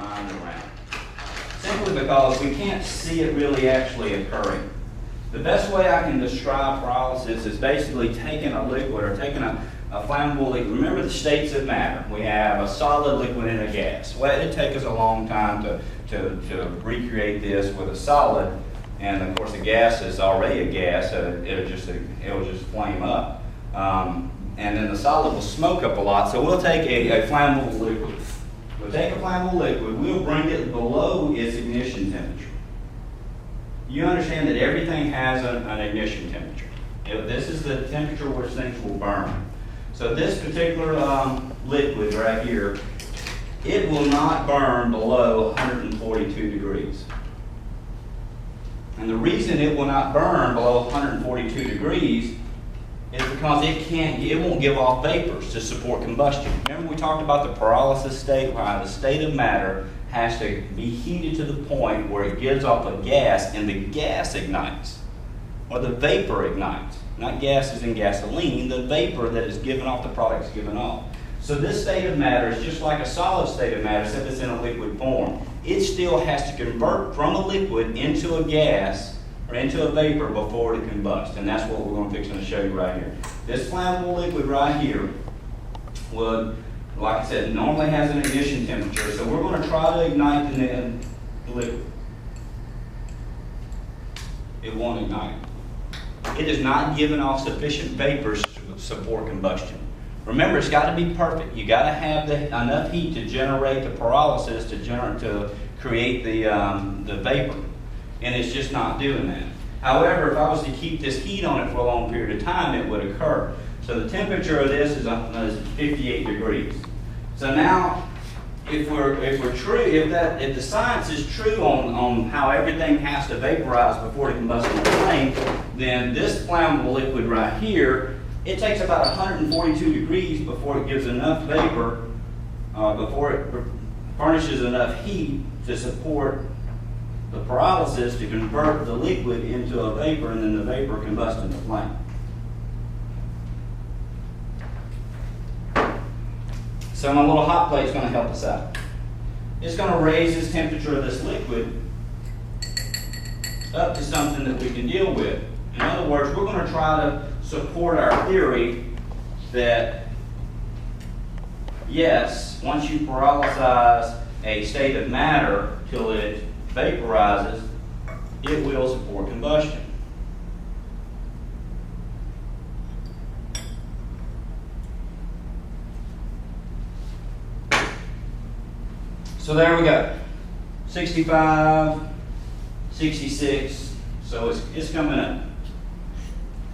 lying around. Simply because we can't see it really actually occurring. The best way I can describe pyrolysis is basically taking a liquid or taking a flammable liquid. Remember the states of matter. We have a solid, liquid, and a gas. Well, it'd take us a long time to recreate this with a solid, and of course the gas is already a gas, so it'll just flame up. And then the solid will smoke up a lot, so we'll take a flammable liquid. We'll take a flammable liquid, we'll bring it below its ignition temperature. You understand that everything has an ignition temperature. This is the temperature where things will burn. So this particular liquid right here, it will not burn below 142 degrees. And the reason it will not burn below 142 degrees is because it won't give off vapors to support combustion. Remember we talked about the pyrolysis state, where the state of matter has to be heated to the point where it gives off a gas and the gas ignites, or the vapor ignites. Not gases in gasoline, the vapor that is given off the product is given off. So this state of matter is just like a solid state of matter, except it's in a liquid form. It still has to convert from a liquid into a gas or into a vapor before it combusts. And that's what we're going to fix and show you right here. This flammable liquid right here would, like I said, normally has an ignition temperature. So we're going to try to ignite the liquid. It won't ignite. It is not giving off sufficient vapors to support combustion. Remember, it's got to be perfect. You got to have enough heat to generate the pyrolysis to create the vapor, and it's just not doing that. However, if I was to keep this heat on it for a long period of time, it would occur. So the temperature of this is 58 degrees. So now, if the science is true on how everything has to vaporize before it combusts in the flame, then this flammable liquid right here, it takes about 142 degrees before it gives enough vapor, before it furnishes enough heat to support the pyrolysis to convert the liquid into a vapor, and then the vapor combusts in the flame. So my little hot plate is going to help us out. It's going to raise this temperature of this liquid up to something that we can deal with. In other words, we're going to try to support our theory that, yes, once you pyrolyze a state of matter till it vaporizes, it will support combustion. So there we go. 65, 66, so it's coming up.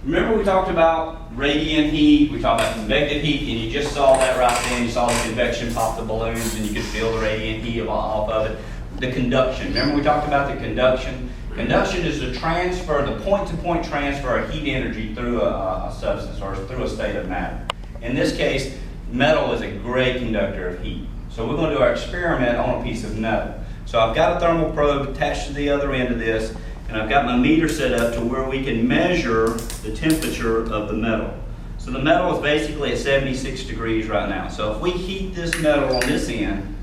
Remember we talked about radiant heat, we talked about convective heat, and you just saw that right then. You saw the convection pop the balloons and you could feel the radiant heat off of it. The conduction, remember we talked about the conduction? Conduction is the transfer, the point-to-point transfer of heat energy through a substance or through a state of matter. In this case, metal is a great conductor of heat. So we're going to do our experiment on a piece of metal. So I've got a thermal probe attached to the other end of this, and I've got my meter set up to where we can measure the temperature of the metal. So the metal is basically at 76 degrees right now. So if we heat this metal on this end,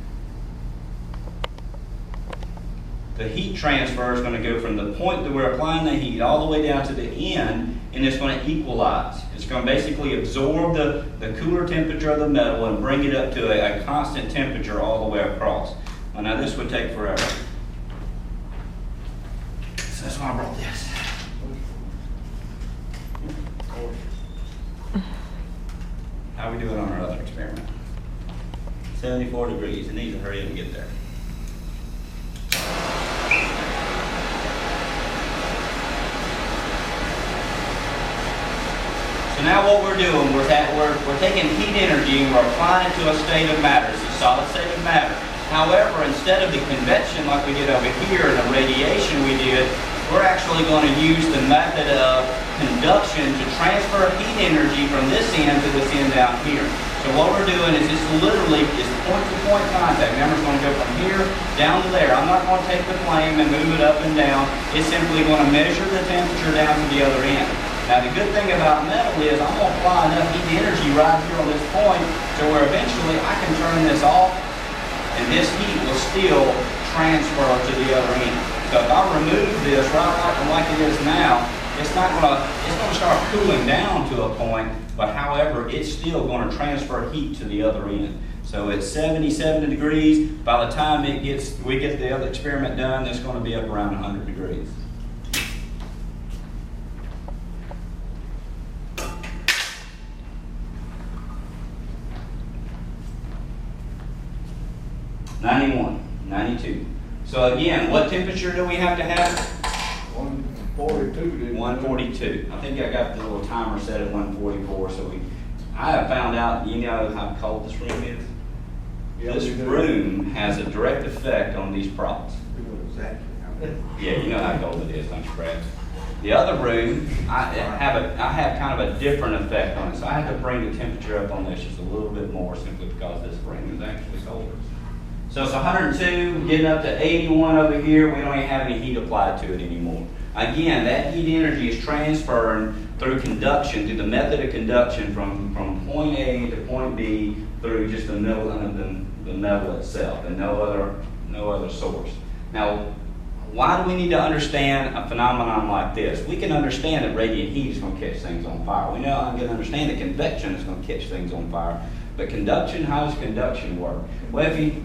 the heat transfer is going to go from the point that we're applying the heat all the way down to the end, and it's going to equalize. It's going to basically absorb the cooler temperature of the metal and bring it up to a constant temperature all the way across. Well, now this would take forever. So that's why I brought this. How are we doing on our other experiment? 74 degrees. It needs to hurry up and get there. So now what we're doing, we're taking heat energy and we're applying it to a state of matter. It's a solid state of matter. However, instead of the convection like we did over here and the radiation we did, we're actually going to use the method of conduction to transfer heat energy from this end to this end down here. So what we're doing is it's literally point-to-point contact. Remember, it's going to go from here down to there. I'm not going to take the flame and move it up and down. It's simply going to measure the temperature down to the other end. Now the good thing about metal is I'm going to apply enough heat energy right here on this point to where eventually I can turn this off and this heat will still transfer to the other end. So if I remove this right like it is now, it's gonna start cooling down to a point, but however, it's still gonna transfer heat to the other end. So it's 70 degrees. By the time we get the other experiment done, it's gonna be up around 100 degrees. (91), 92. So again, what temperature do we have to have? 142. 142. I think I got the little timer set at 144. So I have found out, you know how cold this room is? Yeah, This room has a direct effect on these products. Exactly. Yeah, you know how cold it is, don't you, Brad? The other room, I have kind of a different effect on it. So I have to bring the temperature up on this just a little bit more simply because this room is actually colder. So it's 102, getting up to 81 over here. We don't even have any heat applied to it anymore. Again, that heat energy is transferring through conduction, through the method of conduction from point A to point B through just the middle of the metal itself and no other source. Now, why do we need to understand a phenomenon like this? We can understand that radiant heat is going to catch things on fire. We know I can understand that convection is going to catch things on fire. But conduction, how does conduction work? Well, if you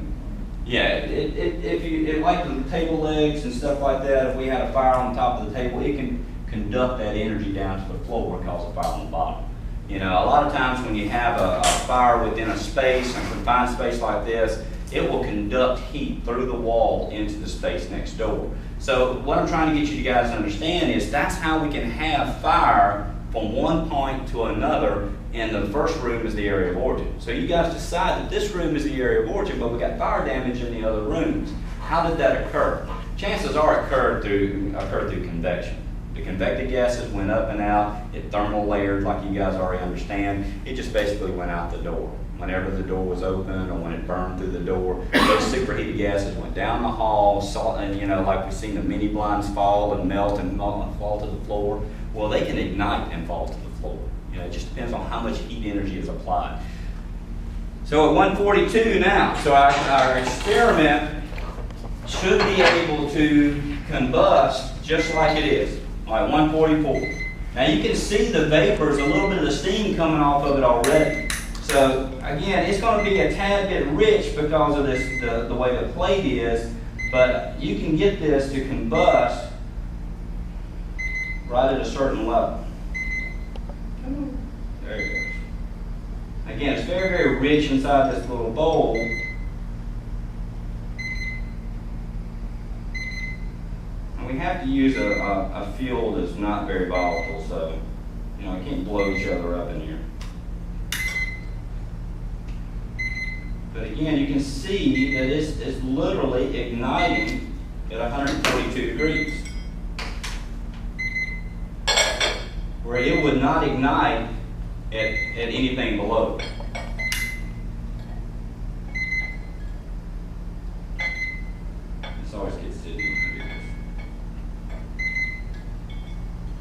like the table legs and stuff like that, if we had a fire on top of the table, it can conduct that energy down to the floor and cause a fire on the bottom. You know, a lot of times when you have a fire within a space, a confined space like this, it will conduct heat through the wall into the space next door. So what I'm trying to get you guys to understand is that's how we can have fire from one point to another, and the first room is the area of origin. So you guys decide that this room is the area of origin, but we got fire damage in the other rooms. How did that occur? Chances are it occurred through convection. The convected gases went up and out. It thermal layered, like you guys already understand. It just basically went out the door. Whenever the door was open or when it burned through the door, those superheated gases went down the hall, and like we've seen the mini blinds fall and melt and fall to the floor. Well, they can ignite and fall to the floor. It just depends on how much heat energy is applied. So at 142 now, so our experiment should be able to combust just like it is, like 144. Now you can see the vapors, a little bit of the steam coming off of it already. So again, it's going to be a tad bit rich because of this, the way the plate is, but you can get this to combust right at a certain level. There it goes. Again, it's very, very rich inside this little bowl. And we have to use a fuel that's not very volatile, so it can't blow each other up in here. But again, you can see that it's literally igniting at 142 degrees. Where it would not ignite at anything below. This always gets to do this.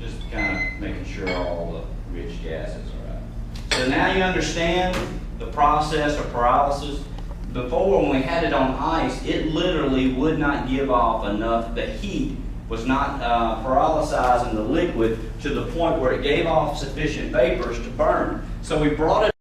Just kind of making sure all the rich gases are out. So now you understand the process of pyrolysis. Before, when we had it on ice, it literally would not give off enough. The heat was not pyrolyzing the liquid to the point where it gave off sufficient vapors to burn. So we brought it